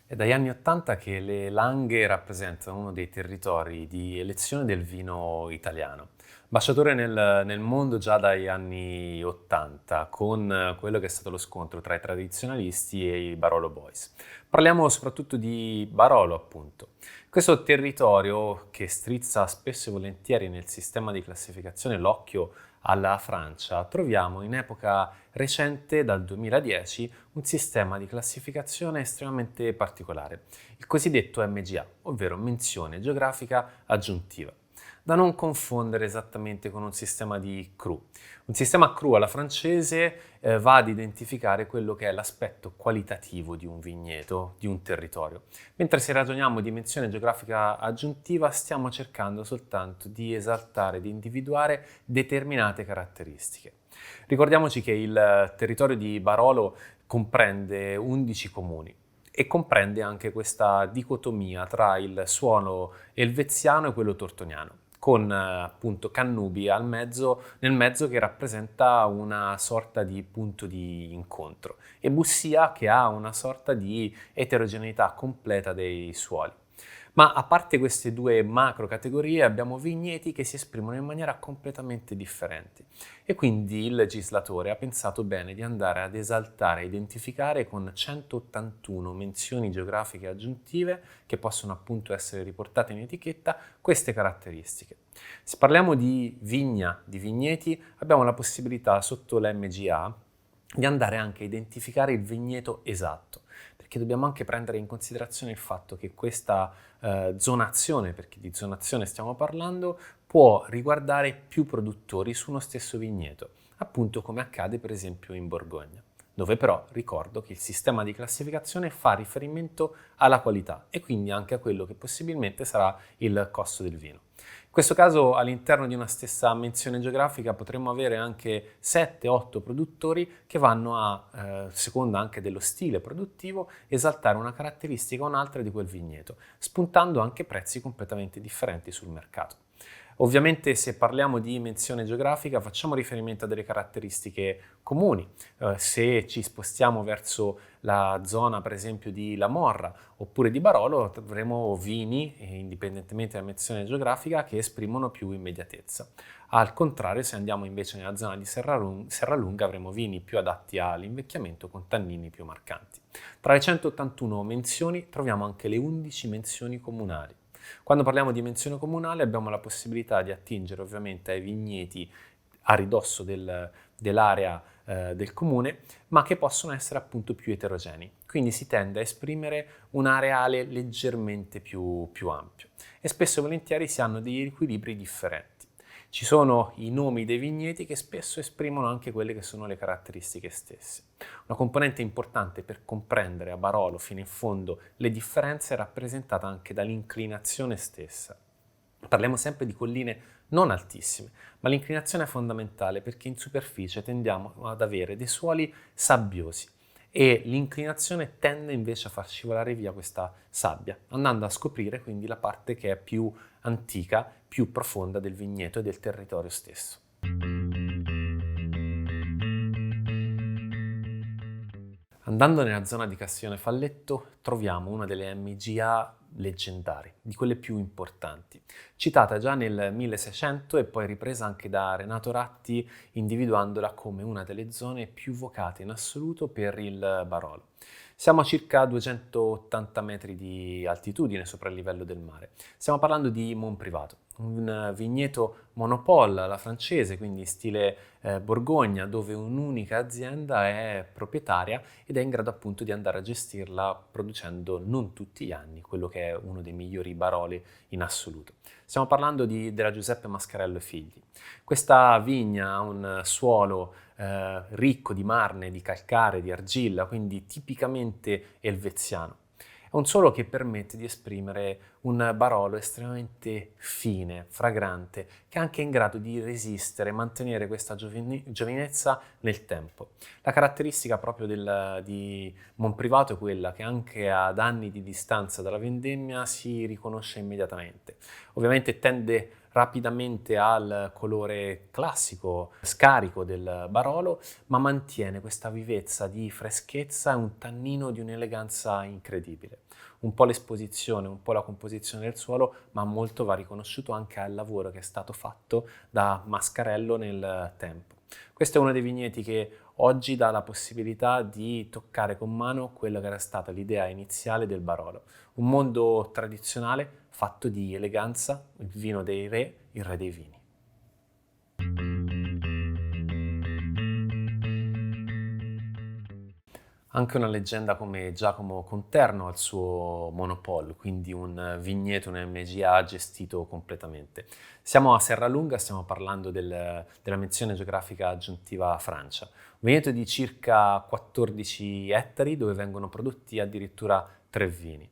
È dagli anni '80 che le Langhe rappresentano uno dei territori di elezione del vino italiano. Ambasciatore nel mondo già dagli anni '80, con quello che è stato lo scontro tra i tradizionalisti e i Barolo Boys. Parliamo soprattutto di Barolo, appunto. Questo territorio che strizza spesso e volentieri nel sistema di classificazione l'occhio alla Francia, troviamo in epoca recente, dal 2010, un sistema di classificazione estremamente particolare, il cosiddetto MGA, ovvero menzione geografica aggiuntiva, da non confondere esattamente con un sistema di CRU. Un sistema CRU alla francese va ad identificare quello che è l'aspetto qualitativo di un vigneto, di un territorio, mentre se ragioniamo di menzione geografica aggiuntiva stiamo cercando soltanto di esaltare, di individuare determinate caratteristiche. Ricordiamoci che il territorio di Barolo comprende 11 comuni e comprende anche questa dicotomia tra il suolo elveziano e quello tortoniano, con appunto Cannubi nel mezzo che rappresenta una sorta di punto di incontro e Bussia che ha una sorta di eterogeneità completa dei suoli. Ma a parte queste due macro categorie abbiamo vigneti che si esprimono in maniera completamente differente e quindi il legislatore ha pensato bene di andare ad esaltare e identificare con 181 menzioni geografiche aggiuntive che possono appunto essere riportate in etichetta queste caratteristiche. Se parliamo di vigna, di vigneti, abbiamo la possibilità sotto l'MGA di andare anche a identificare il vigneto esatto, perché dobbiamo anche prendere in considerazione il fatto che questa zonazione, perché di zonazione stiamo parlando, può riguardare più produttori su uno stesso vigneto, appunto come accade per esempio in Borgogna, dove però ricordo che il sistema di classificazione fa riferimento alla qualità e quindi anche a quello che possibilmente sarà il costo del vino. In questo caso all'interno di una stessa menzione geografica potremmo avere anche 7-8 produttori che vanno a, seconda anche dello stile produttivo, esaltare una caratteristica o un'altra di quel vigneto, spuntando anche prezzi completamente differenti sul mercato. Ovviamente se parliamo di menzione geografica facciamo riferimento a delle caratteristiche comuni. Se ci spostiamo verso la zona per esempio di La Morra oppure di Barolo avremo vini, indipendentemente dalla menzione geografica, che esprimono più immediatezza. Al contrario, se andiamo invece nella zona di Serralunga avremo vini più adatti all'invecchiamento con tannini più marcanti. Tra le 181 menzioni troviamo anche le 11 menzioni comunali. Quando parliamo di menzione comunale abbiamo la possibilità di attingere ovviamente ai vigneti a ridosso dell'area del comune, ma che possono essere appunto più eterogenei. Quindi si tende a esprimere un areale leggermente più ampio e spesso e volentieri si hanno degli equilibri differenti. Ci sono i nomi dei vigneti che spesso esprimono anche quelle che sono le caratteristiche stesse. Una componente importante per comprendere a Barolo fino in fondo le differenze è rappresentata anche dall'inclinazione stessa. Parliamo sempre di colline non altissime, ma l'inclinazione è fondamentale perché in superficie tendiamo ad avere dei suoli sabbiosi e l'inclinazione tende invece a far scivolare via questa sabbia, andando a scoprire quindi la parte che è più antica, più profonda del vigneto e del territorio stesso. Andando nella zona di Castiglione Falletto troviamo una delle MGA leggendarie, di quelle più importanti, citata già nel 1600 e poi ripresa anche da Renato Ratti individuandola come una delle zone più vocate in assoluto per il Barolo. Siamo a circa 280 metri di altitudine sopra il livello del mare. Stiamo parlando di Monprivato, un vigneto monopole alla francese, quindi stile Borgogna, dove un'unica azienda è proprietaria ed è in grado appunto di andare a gestirla producendo non tutti gli anni quello che è uno dei migliori baroli in assoluto. Stiamo parlando della Giuseppe Mascarello e Figli. Questa vigna ha un suolo ricco di marne, di calcare, di argilla, quindi tipicamente elveziano. È un suolo che permette di esprimere un Barolo estremamente fine, fragrante, che è anche in grado di resistere, mantenere questa giovinezza nel tempo. La caratteristica proprio di Monprivato è quella che anche ad anni di distanza dalla vendemmia si riconosce immediatamente. Ovviamente tende rapidamente al colore classico, scarico del Barolo, ma mantiene questa vivezza di freschezza e un tannino di un'eleganza incredibile. Un po' l'esposizione, un po' la composizione del suolo, ma molto va riconosciuto anche al lavoro che è stato fatto da Mascarello nel tempo. Questo è uno dei vigneti che oggi dà la possibilità di toccare con mano quella che era stata l'idea iniziale del Barolo. Un mondo tradizionale fatto di eleganza, il vino dei re, il re dei vini. Anche una leggenda come Giacomo Conterno ha il suo monopole, quindi un vigneto, un MGA gestito completamente. Siamo a Serralunga, stiamo parlando della menzione geografica aggiuntiva Francia. Un vigneto di circa 14 ettari dove vengono prodotti addirittura 3 vini.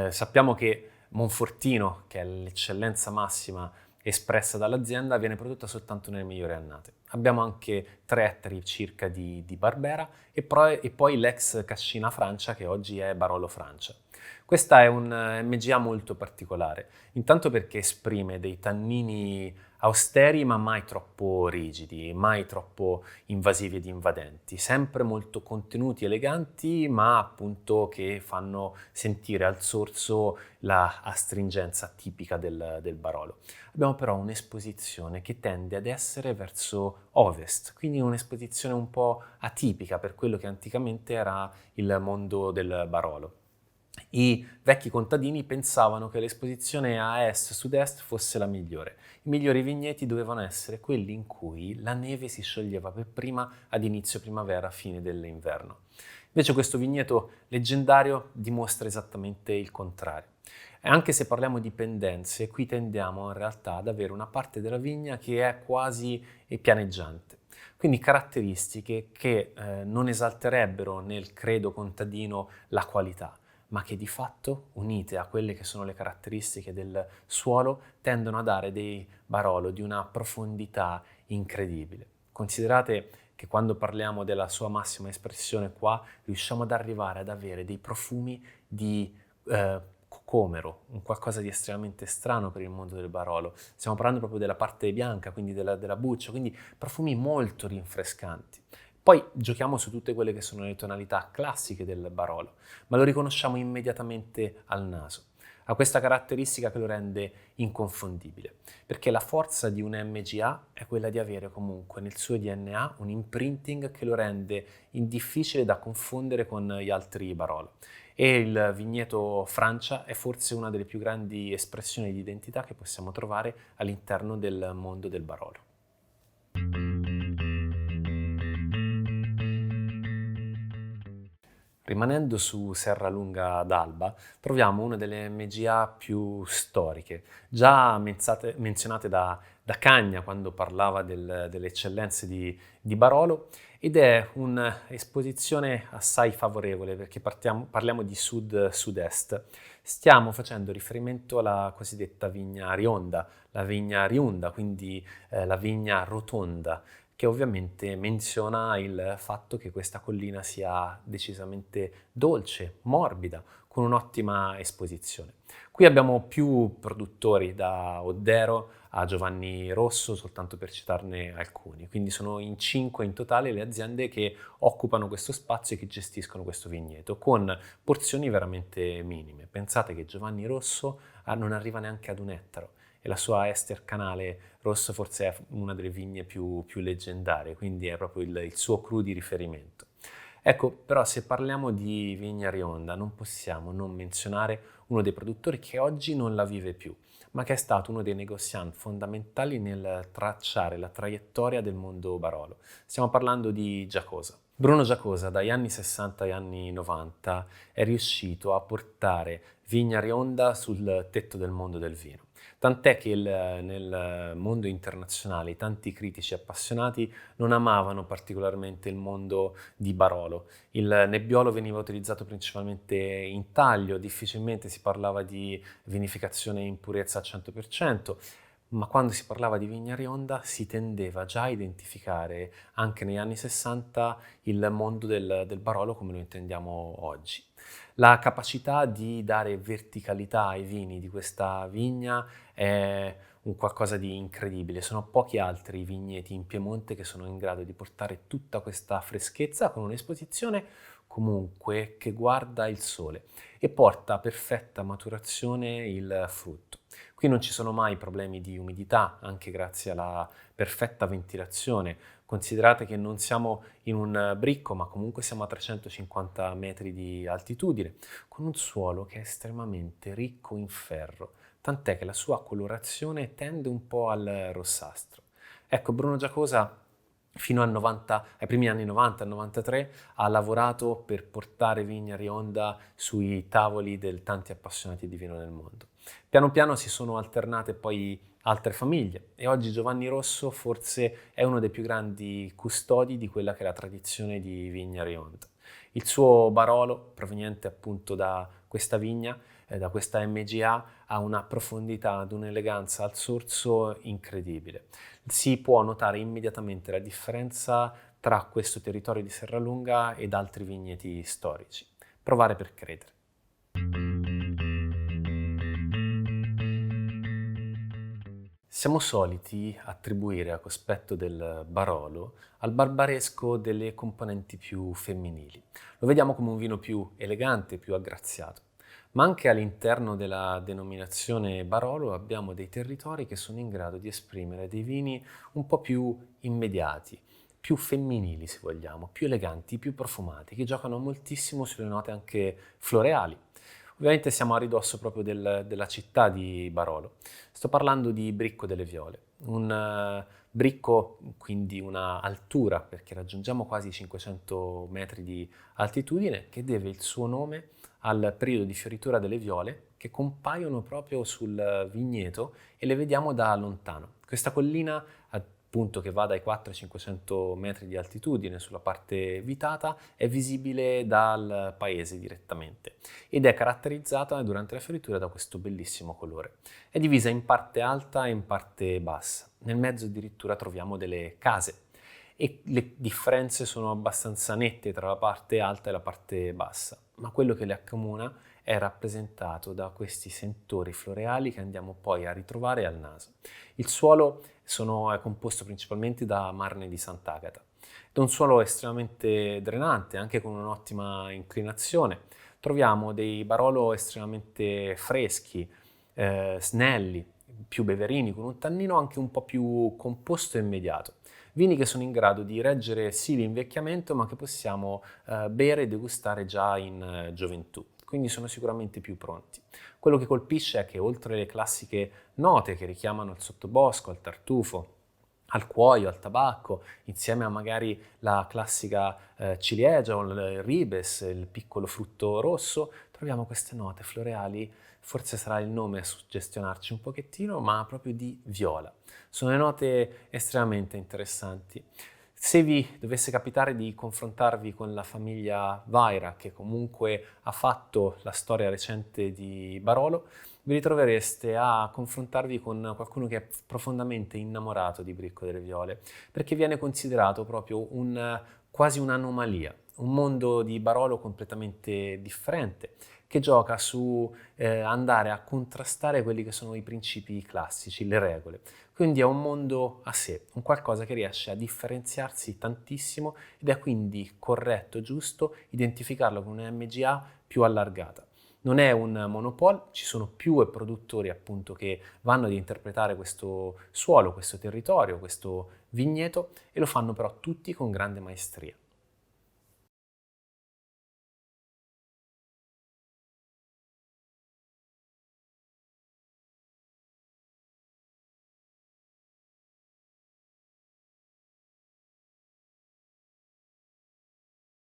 Sappiamo che Monfortino, che è l'eccellenza massima espressa dall'azienda, viene prodotta soltanto nelle migliori annate. Abbiamo anche 3 ettari circa di Barbera e poi l'ex Cascina Francia che oggi è Barolo Francia. Questa è un MGA molto particolare, intanto perché esprime dei tannini austeri ma mai troppo rigidi, mai troppo invasivi ed invadenti, sempre molto contenuti, eleganti, ma appunto che fanno sentire al sorso la astringenza tipica del Barolo. Abbiamo però un'esposizione che tende ad essere verso ovest, quindi un'esposizione un po' atipica per quello che anticamente era il mondo del Barolo. I vecchi contadini pensavano che l'esposizione a est-sud-est fosse la migliore. I migliori vigneti dovevano essere quelli in cui la neve si scioglieva per prima ad inizio primavera, fine dell'inverno. Invece questo vigneto leggendario dimostra esattamente il contrario. E anche se parliamo di pendenze, qui tendiamo in realtà ad avere una parte della vigna che è quasi pianeggiante. Quindi caratteristiche che non esalterebbero nel credo contadino la qualità, ma che di fatto, unite a quelle che sono le caratteristiche del suolo, tendono a dare dei Barolo di una profondità incredibile. Considerate che quando parliamo della sua massima espressione qua, riusciamo ad arrivare ad avere dei profumi di cocomero, un qualcosa di estremamente strano per il mondo del Barolo. Stiamo parlando proprio della parte bianca, quindi della buccia, quindi profumi molto rinfrescanti. Poi giochiamo su tutte quelle che sono le tonalità classiche del Barolo, ma lo riconosciamo immediatamente al naso. Ha questa caratteristica che lo rende inconfondibile, perché la forza di un MGA è quella di avere comunque nel suo DNA un imprinting che lo rende difficile da confondere con gli altri Barolo. E il vigneto Francia è forse una delle più grandi espressioni di identità che possiamo trovare all'interno del mondo del Barolo. Rimanendo su Serralunga d'Alba, troviamo una delle MGA più storiche, già menzionate da Cagna quando parlava delle eccellenze di Barolo, ed è un'esposizione assai favorevole perché parliamo di sud-sud-est. Stiamo facendo riferimento alla cosiddetta vigna Rionda, la vigna Riunda, quindi la vigna rotonda, che ovviamente menziona il fatto che questa collina sia decisamente dolce, morbida, con un'ottima esposizione. Qui abbiamo più produttori, da Oddero a Giovanni Rosso, soltanto per citarne alcuni, quindi sono in 5 in totale le aziende che occupano questo spazio e che gestiscono questo vigneto, con porzioni veramente minime. Pensate che Giovanni Rosso non arriva neanche ad 1 ettaro, e la sua Ester Canale Rosso forse è una delle vigne più leggendarie, quindi è proprio il suo cru di riferimento. Ecco, però se parliamo di Vigna Rionda non possiamo non menzionare uno dei produttori che oggi non la vive più, ma che è stato uno dei negozianti fondamentali nel tracciare la traiettoria del mondo Barolo. Stiamo parlando di Giacosa. Bruno Giacosa, dagli anni 60 agli anni 90, è riuscito a portare Vigna Rionda sul tetto del mondo del vino. Tant'è che nel mondo internazionale tanti critici appassionati non amavano particolarmente il mondo di Barolo. Il Nebbiolo veniva utilizzato principalmente in taglio, difficilmente si parlava di vinificazione in purezza al 100%, ma quando si parlava di Vigna Rionda si tendeva già a identificare anche negli anni 60 il mondo del Barolo come lo intendiamo oggi. La capacità di dare verticalità ai vini di questa vigna è un qualcosa di incredibile. Sono pochi altri i vigneti in Piemonte che sono in grado di portare tutta questa freschezza con un'esposizione comunque che guarda il sole e porta a perfetta maturazione il frutto. Qui non ci sono mai problemi di umidità, anche grazie alla perfetta ventilazione. Considerate che non siamo in un bricco, ma comunque siamo a 350 metri di altitudine, con un suolo che è estremamente ricco in ferro, tant'è che la sua colorazione tende un po' al rossastro. Ecco, Bruno Giacosa fino ai primi anni 90, al 93, ha lavorato per portare Vigna Rionda sui tavoli di tanti appassionati di vino nel mondo. Piano piano si sono alternate poi altre famiglie e oggi Giovanni Rosso forse è uno dei più grandi custodi di quella che è la tradizione di Vigna Rionda. Il suo Barolo, proveniente appunto da questa vigna, da questa MGA, ha una profondità ed un'eleganza al sorso incredibile. Si può notare immediatamente la differenza tra questo territorio di Serralunga ed altri vigneti storici. Provare per credere. Siamo soliti attribuire a cospetto del Barolo al barbaresco delle componenti più femminili. Lo vediamo come un vino più elegante, più aggraziato. Ma anche all'interno della denominazione Barolo abbiamo dei territori che sono in grado di esprimere dei vini un po' più immediati, più femminili se vogliamo, più eleganti, più profumati, che giocano moltissimo sulle note anche floreali. Ovviamente siamo a ridosso proprio della città di Barolo. Sto parlando di Bricco delle Viole, un bricco, quindi una altura, perché raggiungiamo quasi 500 metri di altitudine, che deve il suo nome al periodo di fioritura delle viole che compaiono proprio sul vigneto e le vediamo da lontano. Questa collina, appunto, che va dai 4 ai 500 metri di altitudine sulla parte vitata, è visibile dal paese direttamente ed è caratterizzata durante la fioritura da questo bellissimo colore. È divisa in parte alta e in parte bassa. Nel mezzo addirittura troviamo delle case e le differenze sono abbastanza nette tra la parte alta e la parte bassa, ma quello che le accomuna è rappresentato da questi sentori floreali che andiamo poi a ritrovare al naso. Il suolo è composto principalmente da marne di Sant'Agata. È un suolo estremamente drenante, anche con un'ottima inclinazione. Troviamo dei Barolo estremamente freschi, snelli, più beverini, con un tannino anche un po' più composto e immediato. Vini che sono in grado di reggere sì l'invecchiamento, ma che possiamo bere e degustare già in gioventù. Quindi sono sicuramente più pronti. Quello che colpisce è che oltre le classiche note che richiamano il sottobosco, al tartufo, al cuoio, al tabacco, insieme a magari la classica ciliegia o il ribes, il piccolo frutto rosso, troviamo queste note floreali, forse sarà il nome a suggestionarci un pochettino, ma proprio di viola. Sono note estremamente interessanti. Se vi dovesse capitare di confrontarvi con la famiglia Vaira, che comunque ha fatto la storia recente di Barolo, vi ritrovereste a confrontarvi con qualcuno che è profondamente innamorato di Bricco delle Viole, perché viene considerato proprio quasi un'anomalia, un mondo di Barolo completamente differente, che gioca su andare a contrastare quelli che sono i principi classici, le regole. Quindi è un mondo a sé, un qualcosa che riesce a differenziarsi tantissimo ed è quindi corretto e giusto identificarlo con una MGA più allargata. Non è un monopolo, ci sono più produttori appunto che vanno ad interpretare questo suolo, questo territorio, questo vigneto e lo fanno però tutti con grande maestria.